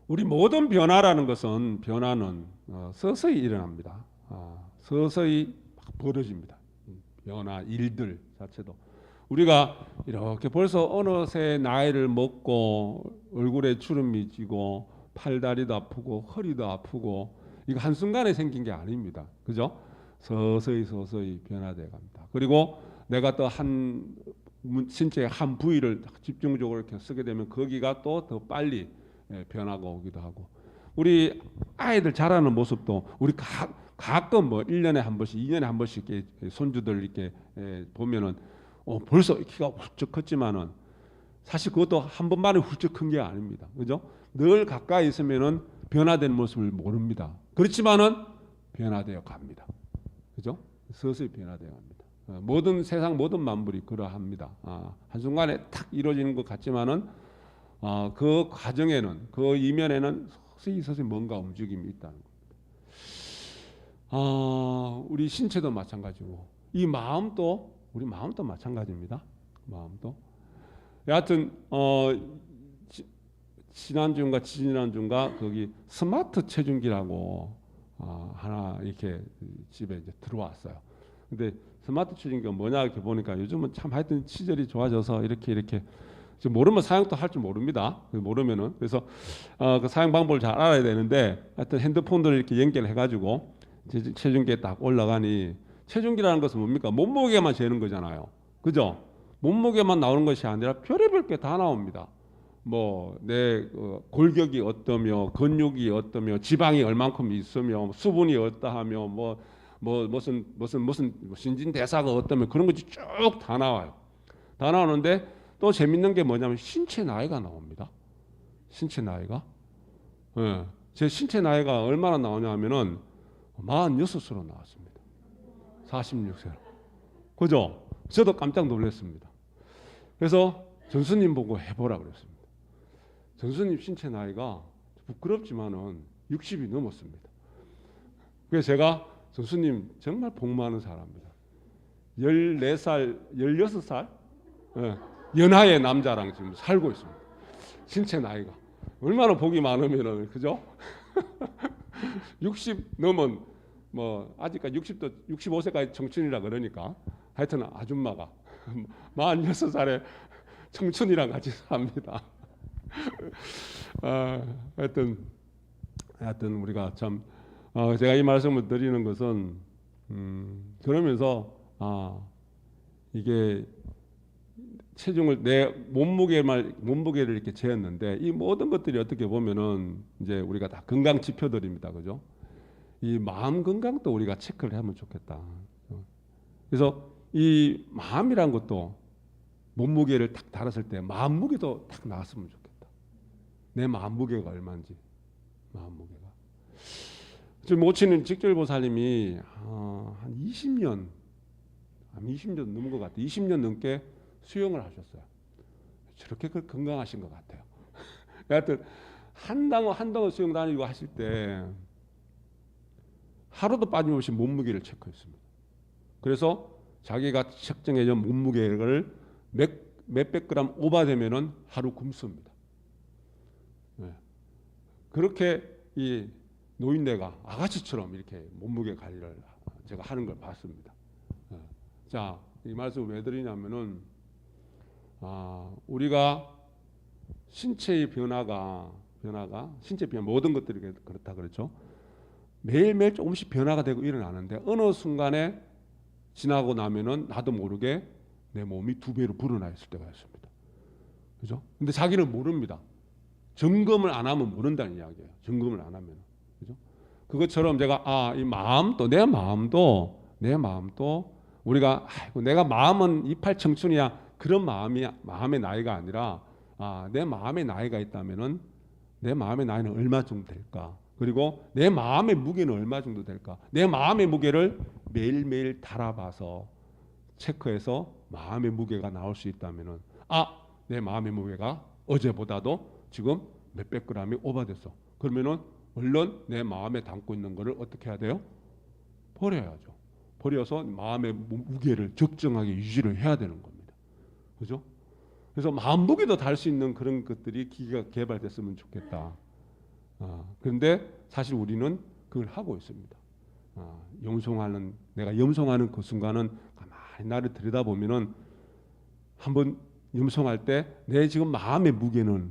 우리 모든 변화라는 것은 변화는 서서히 일어납니다. 서서히 막 벌어집니다. 변화, 일들 자체도. 우리가 이렇게 벌써 어느새 나이를 먹고 얼굴에 주름이 지고 팔다리도 아프고 허리도 아프고 이거 한순간에 생긴 게 아닙니다. 그죠? 서서히 서서히 변화돼 갑니다. 그리고 내가 또 한 신체의 한 부위를 집중적으로 이렇게 쓰게 되면 거기가 또 더 빨리 변화가 오기도 하고 우리 아이들 자라는 모습도 우리 가끔 뭐 1년에 한 번씩 2년에 한 번씩 이렇게 손주들 이렇게 보면은 벌써 키가 훌쩍 컸지만은 사실 그것도 한 번만에 훌쩍 큰 게 아닙니다. 그죠? 늘 가까이 있으면은 변화된 모습을 모릅니다. 그렇지만은 변화되어 갑니다. 그죠? 서서히 변화되어 갑니다. 모든 세상 모든 만물이 그러합니다. 한순간에 탁 이루어지는 것 같지만은 그 과정에는 그 이면에는 서서히 서서히 뭔가 움직임이 있다는 거. 우리 신체도 마찬가지고 이 마음도 우리 마음도 마찬가지입니다. 마음도 여하튼 지난주인가 지지난주인가 거기 스마트 체중기라고 하나 이렇게 집에 이제 들어왔어요. 근데 스마트 체중기가 뭐냐 이렇게 보니까 요즘은 참 하여튼 시절이 좋아져서 이렇게 모르면 사용도 할 줄 모릅니다. 모르면은 그래서 그 사용 방법을 잘 알아야 되는데 하여튼 핸드폰으로 이렇게 연결해 가지고 체중계에 딱 올라가니 체중기라는 것은 뭡니까? 몸무게만 재는 거잖아요. 그죠? 몸무게만 나오는 것이 아니라 별의별 게 다 나옵니다. 뭐 내 골격이 어떠며 근육이 어떠며 지방이 얼만큼 있으며 수분이 어떠하며 무슨 신진대사가 어떠며 그런 것이 쭉 다 나와요. 다 나오는데 또 재밌는 게 뭐냐면 신체 나이가 나옵니다. 신체 나이가. 예. 제 신체 나이가 얼마나 나오냐 하면은 46으로 나왔습니다. 46세로. 그죠? 저도 깜짝 놀랐습니다. 그래서 전수님 보고 해보라 그랬습니다. 전수님 신체 나이가 부끄럽지만은 60이 넘었습니다. 그래서 제가 전수님 정말 복 많은 사람입니다. 14살, 16살 연하의 남자랑 지금 살고 있습니다. 신체 나이가 얼마나 복이 많으면은 그죠? 60 넘은 뭐 아직까지 60도 65세까지 청춘이라 그러니까 하여튼 아줌마가 46살에 청춘이랑 같이 삽니다. 하여튼 우리가 참 제가 이 말씀을 드리는 것은 그러면서 이게 체중을 내 몸무게를 이렇게 재었는데 이 모든 것들이 어떻게 보면은 이제 우리가 다 건강 지표들입니다. 그죠? 이 마음 건강도 우리가 체크를 하면 좋겠다. 그래서 이 마음이란 것도 몸무게를 딱 달았을 때 마음 무게도 딱 나왔으면 좋겠다. 내 마음 무게가 얼마인지 마음 무게가. 지금 모친은 직절보살님이 한 20년 넘은 것 같아요. 20년 넘게 수영을 하셨어요. 저렇게 건강하신 것 같아요. 하여튼 한동안 수영 다니고 하실 때 하루도 빠짐없이 몸무게를 체크했습니다. 그래서 자기가 측정해준 몸무게를 몇백 그램 오버되면은 하루 굶습니다. 네. 그렇게 이 노인네가 아가씨처럼 이렇게 몸무게 관리를 제가 하는 걸 봤습니다. 네. 자, 이 말씀을 왜 드리냐면은 우리가 신체의 변화가 신체 변화 모든 것들이 그렇다 그랬죠. 매일매일 조금씩 변화가 되고 일어나는데 어느 순간에 지나고 나면은 나도 모르게 내 몸이 2배로 불어나 있을 때가 있습니다. 그죠? 근데 자기는 모릅니다. 점검을 안 하면 모른다는 이야기예요. 점검을 안 하면. 그죠? 그것처럼 제가 이 마음도 내 마음도 우리가 내가 마음은 이팔 청춘이야 그런 마음의 나이가 아니라 내 마음의 나이가 있다면은 내 마음의 나이는 얼마 정도 될까? 그리고 내 마음의 무게는 얼마 정도 될까? 내 마음의 무게를 매일매일 달아봐서 체크해서 마음의 무게가 나올 수 있다면은 내 마음의 무게가 어제보다도 지금 몇백 그램이 오버됐어. 그러면은 얼른 내 마음에 담고 있는 거를 어떻게 해야 돼요? 버려야죠. 버려서 마음의 무게를 적정하게 유지를 해야 되는 겁니다. 그죠? 그래서 마음 무게도 달 수 있는 그런 것들이 기계가 개발됐으면 좋겠다. 그런데 사실 우리는 그걸 하고 있습니다. 내가 염송하는 그 순간은 가만히 나를 들여다보면은 한번 염송할 때 내 지금 마음의 무게는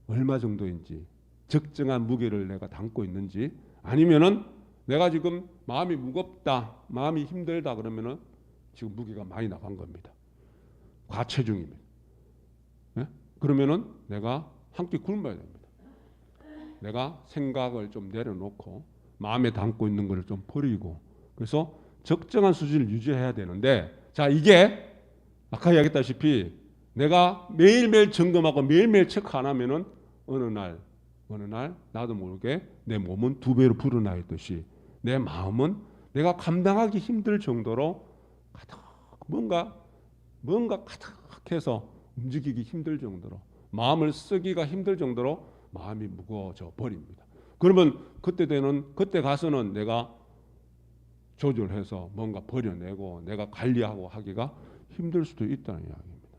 얼마 정도인지, 적정한 무게를 내가 담고 있는지, 아니면은 내가 지금 마음이 무겁다, 마음이 힘들다 그러면은 지금 무게가 많이 나간 겁니다. 과체중입니다. 네? 그러면은 내가 한 끼 굶어야 됩니다. 내가 생각을 좀 내려놓고 마음에 담고 있는 것을 좀 버리고, 그래서 적정한 수준을 유지해야 되는데, 자, 이게 아까 이야기했다시피 내가 매일매일 점검하고 매일매일 체크 안 하면은 어느 날 나도 모르게 내 몸은 두 배로 불어나 있듯이 내 마음은 내가 감당하기 힘들 정도로 가득 뭔가 가득해서 움직이기 힘들 정도로, 마음을 쓰기가 힘들 정도로 마음이 무거워져 버립니다. 그러면 그때 가서는 내가 조절해서 뭔가 버려내고 내가 관리하고 하기가 힘들 수도 있다는 이야기입니다.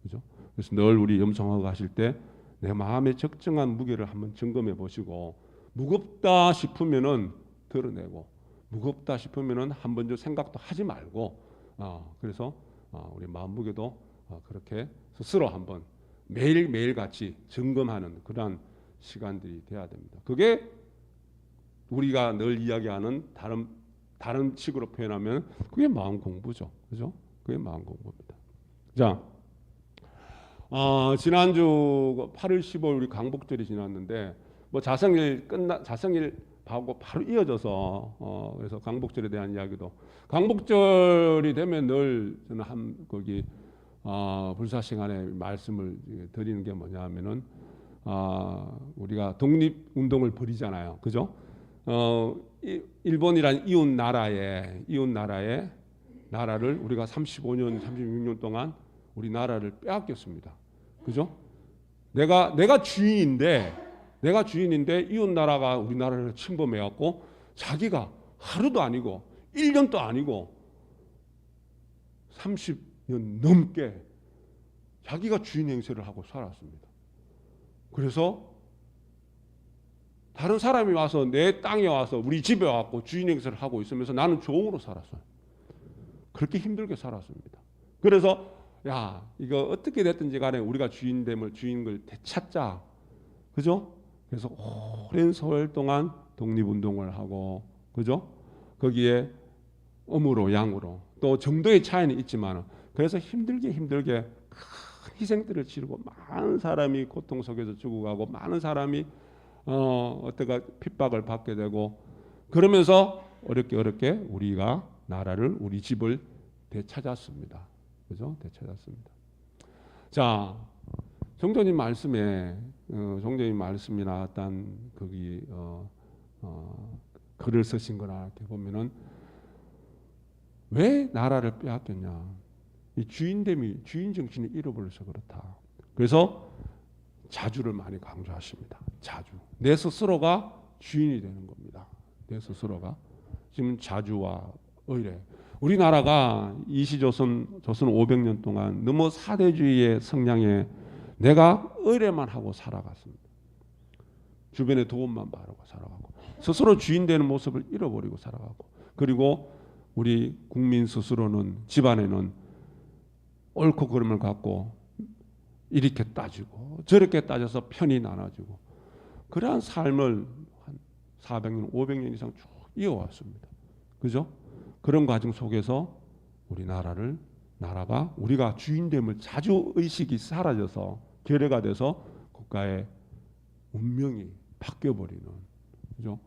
그죠? 그래서 늘 우리 염성하고 하실 때 내 마음의 적정한 무게를 한번 점검해 보시고, 무겁다 싶으면은 덜어내고, 무겁다 싶으면은 한번 좀 생각도 하지 말고, 그래서 우리 마음 무게도 그렇게 스스로 한번 매일 같이 점검하는 그러한 시간들이 돼야 됩니다. 그게 우리가 늘 이야기하는 다른 식으로 표현하면 그게 마음 공부죠. 그죠? 그게 마음 공부입니다. 자, 지난주 8월 15일 우리 강복절이 지났는데, 뭐 자성일 하고 바로 이어져서 그래서 강복절에 대한 이야기도, 강복절이 되면 늘 저는 거기 불사 시간에 말씀을 드리는 게 뭐냐면은 우리가 독립 운동을 벌이잖아요. 그죠? 일본이란 이웃 나라의 나라를 우리가 35년, 36년 동안 우리 나라를 빼앗겼습니다. 그죠? 내가 주인인데 이웃 나라가 우리 나라를 침범해 갖고 자기가 하루도 아니고 1년도 아니고 30년 넘게 자기가 주인 행세를 하고 살았습니다. 그래서 다른 사람이 와서 내 땅에 와서 우리 집에 와서 주인 행세를 하고 있으면서 나는 종으로 살았어요. 그렇게 힘들게 살았습니다. 그래서 이거 어떻게 됐든지 간에 우리가 주인을 되찾자. 그죠? 그래서 오랜 세월 동안 독립운동을 하고, 그죠? 거기에 음으로 양으로 또 정도의 차이는 있지만, 그래서 힘들게 큰 희생들을 치르고 많은 사람이 고통 속에서 죽어가고 많은 사람이 어때가 핍박을 받게 되고, 그러면서 어렵게 우리가 나라를, 우리 집을 되찾았습니다. 그죠? 되찾았습니다. 자, 종교님 말씀에 종교님 말씀이 나왔던 거기 글을 쓰신 거나 이렇게 보면은 왜 나라를 빼앗겼냐? 이 주인 정신이 잃어버려서 그렇다. 그래서 자주를 많이 강조하십니다. 자주. 내 스스로가 주인이 되는 겁니다. 내 스스로가. 지금 자주와 의례. 우리나라가 조선 500년 동안 너무 사대주의의 성향에 내가 의례만 하고 살아갔습니다. 주변에 도움만 바라고 살아가고 스스로 주인 되는 모습을 잃어버리고 살아가고, 그리고 우리 국민 스스로는, 집안에는 옳고 그름을 갖고 이렇게 따지고 저렇게 따져서 편이 나눠지고, 그러한 삶을 한 400년, 500년 이상 쭉 이어왔습니다. 그죠? 그런 과정 속에서 나라가 우리가 주인됨을 자주 의식이 사라져서 결여가 돼서 국가의 운명이 바뀌어버리는, 그죠?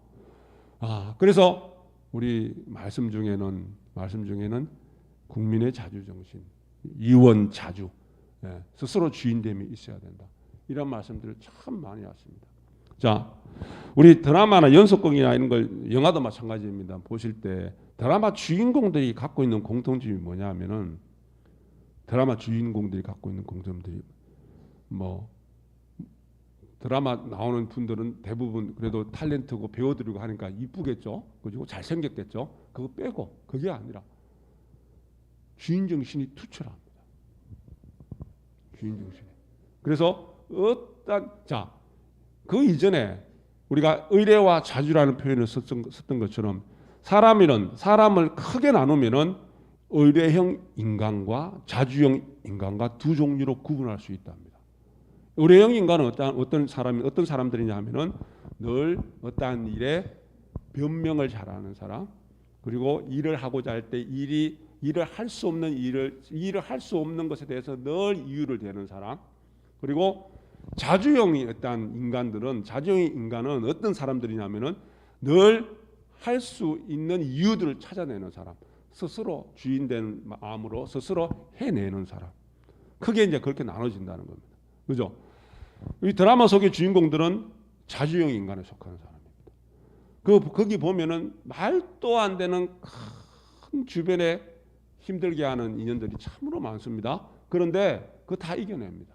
그래서 우리 말씀 중에는 국민의 자주 정신, 이원 자주, 스스로 주인됨이 있어야 된다. 이런 말씀들을 참 많이 하십니다. 자, 우리 드라마나 연속극이나 이런 걸, 영화도 마찬가지입니다. 보실 때 드라마 주인공들이 갖고 있는 공통점이 뭐냐면은, 드라마 주인공들이 갖고 있는 공통점들이 뭐, 드라마 나오는 분들은 대부분 그래도 탤런트고 배우들이고 하니까 이쁘겠죠. 그리고 잘생겼겠죠. 그거 빼고 그게 아니라 주인 정신이 투철합니다. 주인 정신이. 그래서 그 이전에 우리가 의례와 자주라는 표현을 썼던 것처럼 사람을 크게 나누면은 의례형 인간과 자주형 인간과 두 종류로 구분할 수 있답니다. 의례형 인간은 어떤 사람들이냐 하면은 늘 어떠한 일에 변명을 잘하는 사람, 그리고 일을 하고자 할 때 일을 할 수 없는 것에 대해서 늘 이유를 대는 사람, 그리고 자주형의 인간은 어떤 사람들이냐면은 늘 할 수 있는 이유들을 찾아내는 사람, 스스로 주인된 마음으로 스스로 해내는 사람. 크게 이제 그렇게 나눠진다는 겁니다. 그죠? 이 드라마 속의 주인공들은 자주형 인간에 속하는 사람입니다. 거기 보면은 말도 안 되는 큰 주변에 힘들게 하는 인연들이 참으로 많습니다. 그런데 그거 다 이겨냅니다.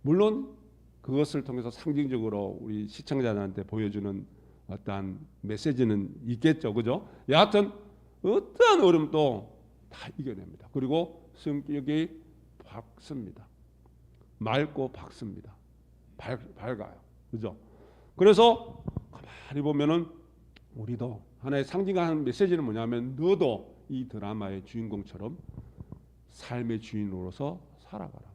물론 그것을 통해서 상징적으로 우리 시청자들한테 보여주는 어떠한 메시지는 있겠죠. 그죠? 여하튼 어떠한 어려움도 다 이겨냅니다. 그리고 성격이 밝습니다. 맑고 밝습니다. 밝아요. 그죠? 그래서 가만히 보면은 우리도 하나의 상징하는 메시지는 뭐냐면 너도 이 드라마의 주인공처럼 삶의 주인으로서 살아가라.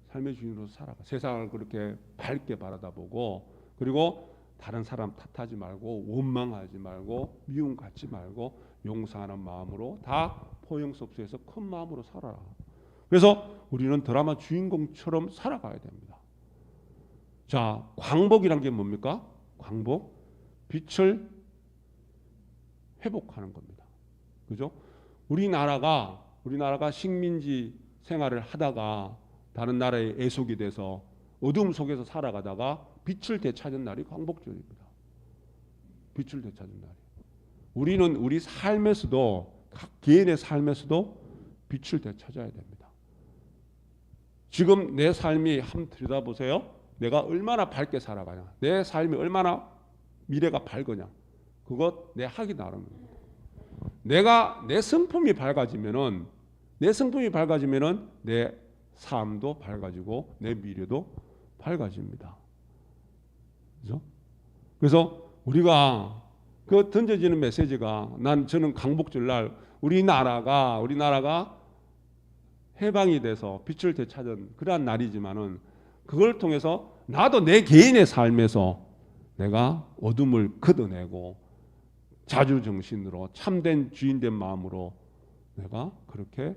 삶의 주인으로서 살아가. 세상을 그렇게 밝게 바라다보고, 그리고 다른 사람 탓하지 말고, 원망하지 말고, 미움 갖지 말고, 용서하는 마음으로 다 포용 속에서 큰 마음으로 살아라. 그래서 우리는 드라마 주인공처럼 살아가야 됩니다. 자, 광복이란 게 뭡니까? 광복, 빛을 회복하는 겁니다. 그죠? 우리나라가 식민지 생활을 하다가 다른 나라에 애속이 돼서 어둠 속에서 살아가다가 빛을 되찾은 날이 광복절입니다. 빛을 되찾은 날이. 우리는 우리 삶에서도, 각 개인의 삶에서도 빛을 되찾아야 됩니다. 지금 내 삶이 한번 들여다보세요. 내가 얼마나 밝게 살아가냐, 내 삶이 얼마나 미래가 밝으냐, 그것 내 하기 나름입니다. 내 성품이 밝아지면은 내 삶도 밝아지고 내 미래도 밝아집니다. 그죠? 그래서 우리가 그 던져지는 메시지가, 저는 광복절날 우리나라가 해방이 돼서 빛을 되찾은 그러한 날이지만은, 그걸 통해서 나도 내 개인의 삶에서 내가 어둠을 걷어내고 자주정신으로 참된 주인된 마음으로 내가 그렇게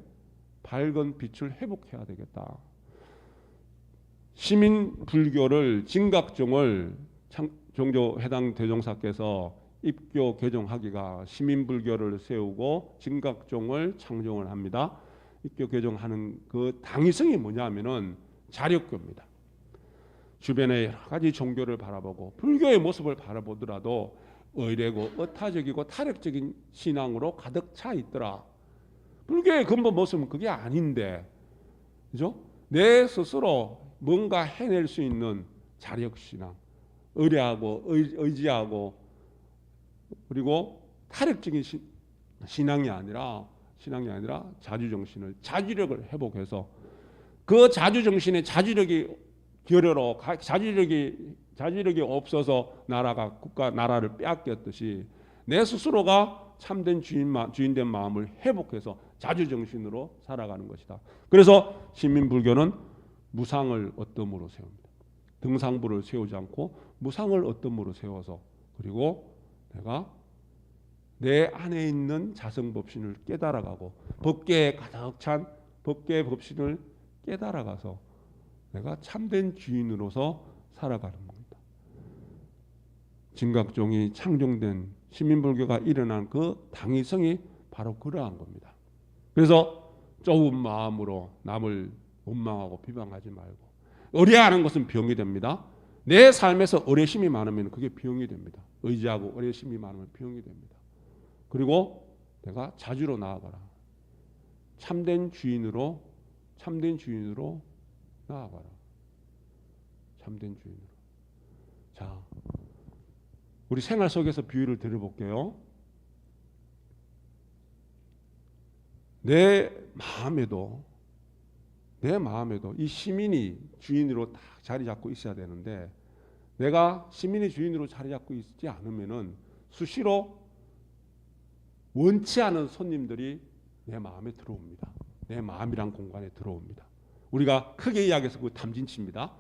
밝은 빛을 회복해야 되겠다. 시민불교를 진각종을 종조회당 대종사께서 입교 개종하기가 시민불교를 세우고 진각종을 창종을 합니다. 입교 개종하는 그 당위성이 뭐냐면은 자력교입니다. 주변의 여러 가지 종교를 바라보고 불교의 모습을 바라보더라도 의례고 의타적이고 타력적인 신앙으로 가득 차 있더라. 불교의 근본 모습은 그게 아닌데, 그죠? 내 스스로 뭔가 해낼 수 있는 자력신앙, 의뢰하고 의지하고, 그리고 타력적인 신앙이 아니라 자주정신을, 자주력을 회복해서 그 자주정신의 자주력이 결여로 자주력이 없어서 나라를 빼앗겼듯이 내 스스로가 참된 주인된 마음을 회복해서 자주정신으로 살아가는 것이다. 그래서 시민불교는 무상을 어뜸으로 세웁니다. 등상부를 세우지 않고 무상을 어뜸으로 세워서, 그리고 내가 내 안에 있는 자성법신을 깨달아가고 법계에 가득 찬 법계의 법신을 깨달아가서 내가 참된 주인으로서 살아가는 겁니다. 진각종이 창종된, 시민불교가 일어난 그 당위성이 바로 그러한 겁니다. 그래서 좁은 마음으로 남을 원망하고 비방하지 말고, 의뢰하는 것은 병이 됩니다. 내 삶에서 의뢰심이 많으면 그게 병이 됩니다. 의지하고 의뢰심이 많으면 병이 됩니다. 그리고 내가 자주로 나아가라. 참된 주인으로 나아가라. 참된 주인으로. 자, 우리 생활 속에서 비유를 드려볼게요. 내 마음에도 이 시민이 주인으로 딱 자리 잡고 있어야 되는데, 내가 시민의 주인으로 자리 잡고 있지 않으면은 수시로 원치 않은 손님들이 내 마음에 들어옵니다. 내 마음이란 공간에 들어옵니다. 우리가 크게 이야기해서 그 탐진치입니다.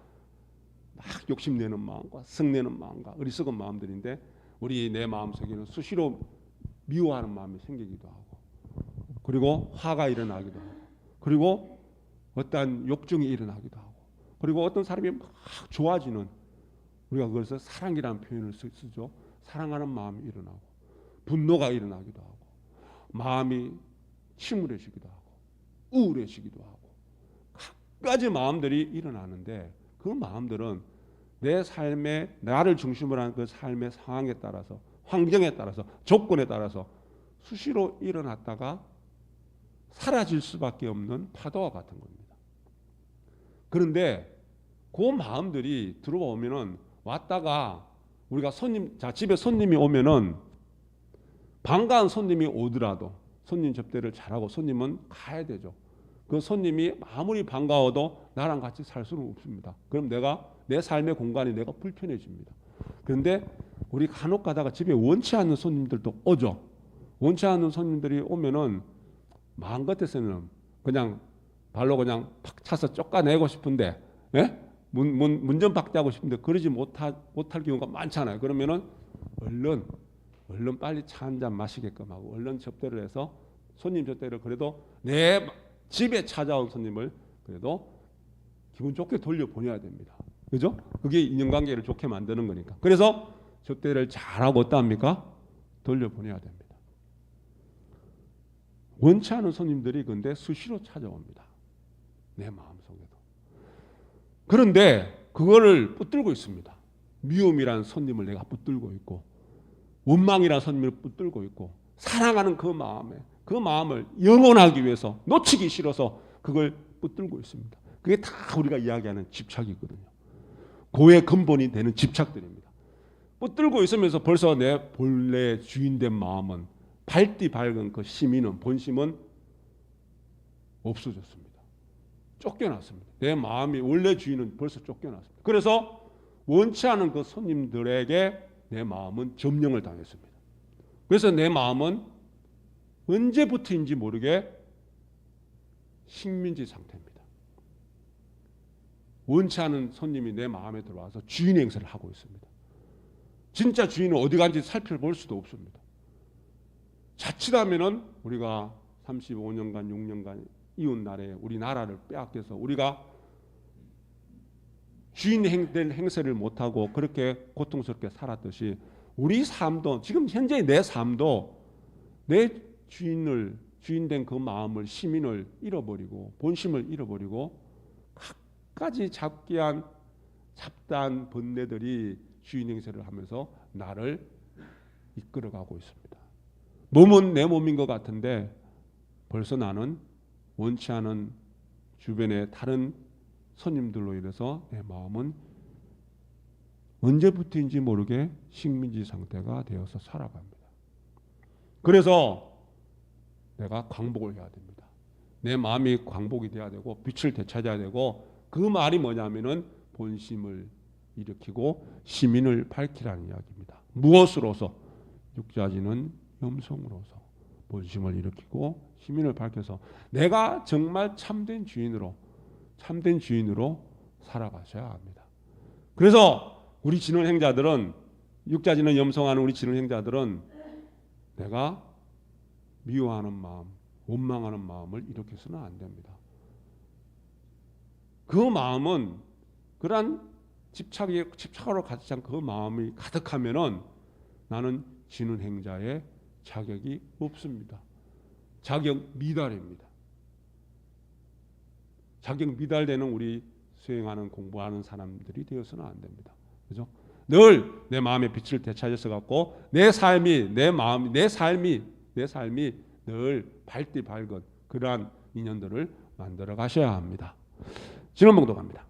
막 욕심내는 마음과 성내는 마음과 어리석은 마음들인데 우리 내 마음속에는 수시로 미워하는 마음이 생기기도 하고 그리고 화가 일어나기도 하고 그리고 어떠한 욕정이 일어나기도 하고 그리고 어떤 사람이 막 좋아지는 우리가 그것을 사랑이라는 표현을 쓰죠. 사랑하는 마음이 일어나고 분노가 일어나기도 하고 마음이 침울해지기도 하고 우울해지기도 하고 각가지 마음들이 일어나는데 그 마음들은 내 삶의 나를 중심으로 하는 그 삶의 상황에 따라서 환경에 따라서 조건에 따라서 수시로 일어났다가 사라질 수밖에 없는 파도와 같은 겁니다. 그런데 그 마음들이 들어오면은 왔다가 우리가 집에 손님이 오면은 반가운 손님이 오더라도 손님 접대를 잘하고 손님은 가야 되죠. 그 손님이 아무리 반가워도 나랑 같이 살 수는 없습니다. 그럼 내 삶의 공간이 내가 불편해집니다. 그런데 우리 간혹 가다가 집에 원치 않는 손님들도 오죠. 원치 않는 손님들이 오면은 마음 같아서는 그냥 발로 그냥 팍 차서 쫓아내고 싶은데, 예? 문 좀 박대하고 싶은데 그러지 못할 경우가 많잖아요. 그러면은 얼른 빨리 차 한 잔 마시게끔 하고 얼른 접대를 해서 손님 접대를 그래도 내 집에 찾아온 손님을 그래도 기분 좋게 돌려보내야 됩니다. 그죠? 그게 인연관계를 좋게 만드는 거니까. 그래서 접대를 잘하고 어떠합니까? 돌려보내야 됩니다. 원치 않은 손님들이 근데 수시로 찾아옵니다. 내 마음속에도. 그런데 그거를 붙들고 있습니다. 미움이라는 손님을 내가 붙들고 있고 원망이라는 손님을 붙들고 있고 사랑하는 그 마음을 영원하기 위해서 놓치기 싫어서 그걸 붙들고 있습니다. 그게 다 우리가 이야기하는 집착이거든요. 고의 근본이 되는 집착들입니다. 붙들고 있으면서 벌써 내 본래 주인된 마음은 밝디 밝은 그 시민은 본심은 없어졌습니다. 쫓겨났습니다. 내 마음이 원래 주인은 벌써 쫓겨났습니다. 그래서 원치 않은 그 손님들에게 내 마음은 점령을 당했습니다. 그래서 내 마음은 언제부터인지 모르게 식민지 상태입니다. 원치 않은 손님이 내 마음에 들어와서 주인의 행세를 하고 있습니다. 진짜 주인은 어디 간지 살펴볼 수도 없습니다. 자칫하면은 우리가 35년간 6년간 이웃 나라에 우리 나라를 빼앗겨서 우리가 주인 될 행세를 못하고 그렇게 고통스럽게 살았듯이 우리 삶도 지금 현재 내 삶도 내 주인된 그 마음을 시민을 잃어버리고 본심을 잃어버리고 갖가지 잡다한 번뇌들이 주인 행세를 하면서 나를 이끌어가고 있습니다. 몸은 내 몸인 것 같은데 벌써 나는 원치 않은 주변의 다른 손님들로 인해서 내 마음은 언제부터인지 모르게 식민지 상태가 되어서 살아갑니다. 그래서 내가 광복을 해야 됩니다. 내 마음이 광복이 돼야 되고 빛을 되찾아야 되고 그 말이 뭐냐면은 본심을 일으키고 시민을 밝히라는 이야기입니다. 무엇으로서? 육자지는 염송으로서 본심을 일으키고 시민을 밝혀서 내가 정말 참된 주인으로 살아가셔야 합니다. 그래서 우리 진언행자들은 육자지는 염송하는 우리 진언행자들은 내가 미워하는 마음, 원망하는 마음을 일으켜서는 안 됩니다. 그 마음은 그러한 집착으로 가득 찬 그 마음이 가득하면은 나는 진언행자의 자격이 없습니다. 자격 미달입니다. 자격 미달되는 우리 수행하는 공부하는 사람들이 되어서는 안 됩니다. 그죠? 늘 내 마음의 빛을 되찾아서 갖고 내 삶이 늘 밝디 밝은 그러한 인연들을 만들어 가셔야 합니다. 진언봉독합니다.